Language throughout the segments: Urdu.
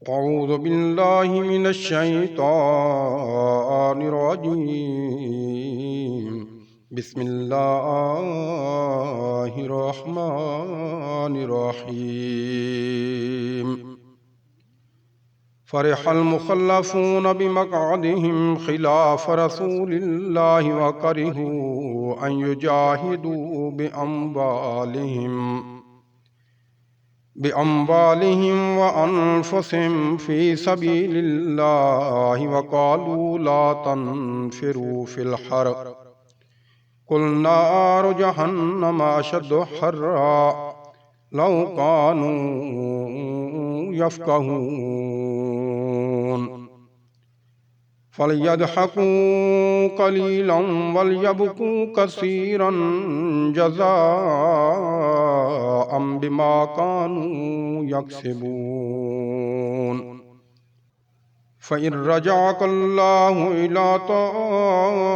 أعوذ بالله من الشيطان الرجيم. بسم الله الرحمن الرحيم. فرح المخلفون بمقعدهم خلاف رسول الله وكرهوا أن يجاهدوا بأموالهم وأنفسهم في سبيل الله وقالوا لا تنفروا في الحر قل نار جهنم أشد حرا لو كانوا يفقهون فليضحكوا قليلا وليبكوا كثيرا جزاء بما كانوا يكسبون. فإن رجعك الله إلى طائفة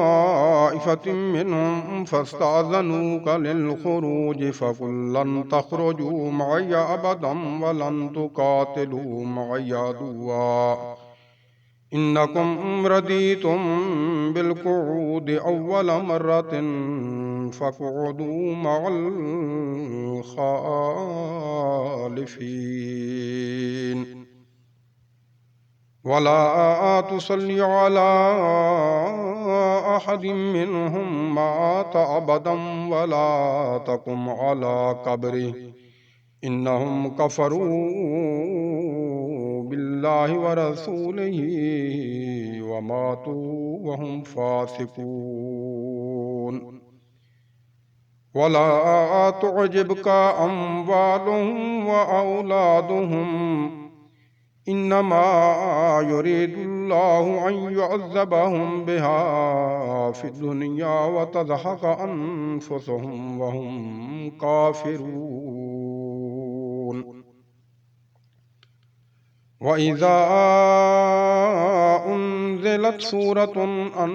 منهم فاستأذنوك للخروج فقل لن تخرجوا معي أبدا ولن تقاتلوا معي عدوا إنكم رضيتم بالقعود أول مرة فاقعدوا مع الخالفين ولا تصل على أحد منهم مات أبدا ولا تقم على قبره إنهم كفروا بالله ورسوله وماتوا وهم فاسقون. ولا تعجبك أموالهم وأولادهم إنما يريد الله أن يعذبهم بها في الدنيا وتزهق أنفسهم وهم كافرون. وإذا أنزلت سورة أن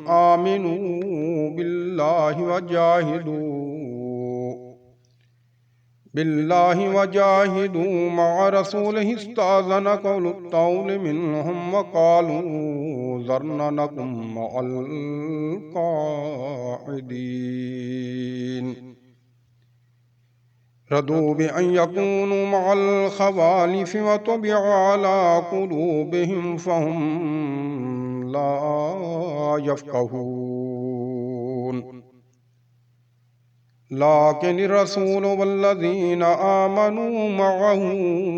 آمنوا بالله وجاهدوا مع رسوله استأذنك أولو الطول منهم وقالوا ذرنا نكن مع القاعدين رضوا بأن يكونوا مع الخوالف وطبع على قلوبهم فهم لا يفقهون. لكن الرسول والذين آمنوا معه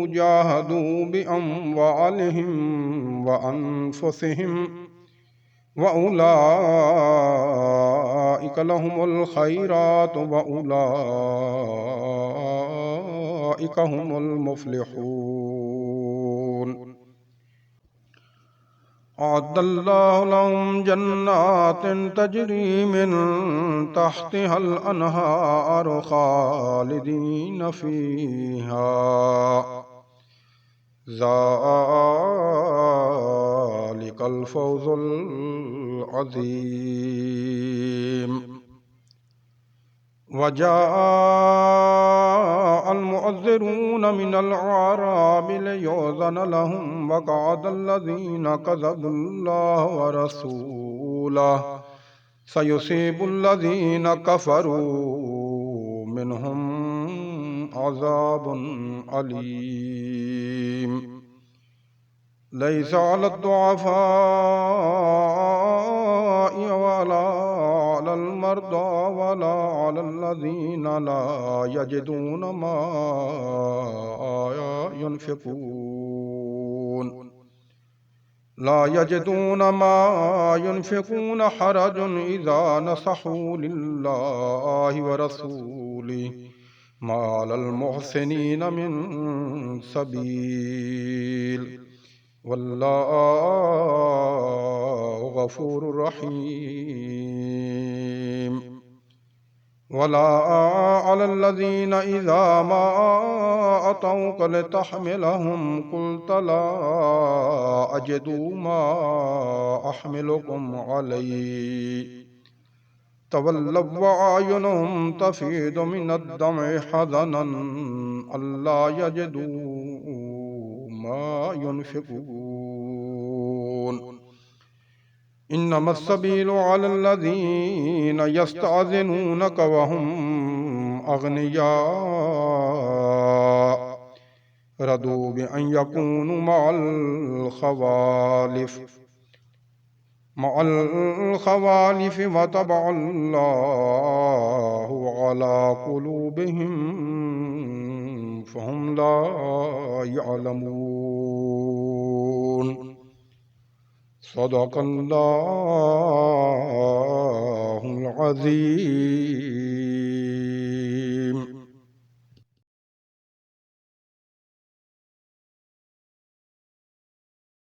جاهدوا بأموالهم وأنفسهم وأولئك لهم الخيرات وأولئك هم المفلحون. أعد الله لهم جنات تجري من تحتها الأنهار خالدين فيها ذلك الفوز العظيم. وجاء المعذرون من الأعراب ليؤذن لهم وقعد الذين كذبوا الله ورسوله سيصيب الذين كفروا منهم عذاب أليم. ليس على الضعفاء ولا على المرضى ولا على الذين لا يجدون ما ينفقون حرج إذا نصحوا لله ورسوله ما على المحسنين من سبيل والله غفور رحيم. ولا على الذين إذا ما أتوك لتحملهم قلت لا أجد ما أحملكم عليه تولوا وأعينهم تفيض من الدمع حزنا ألا يجدوا ما ينفقون إنما السبيل على الذين يستأذنونك وهم أغنياء رضوا بأن يكونوا مع الخوالف وطبع الله على قلوبهم فهم لا يعلمون صدق الله العظيم.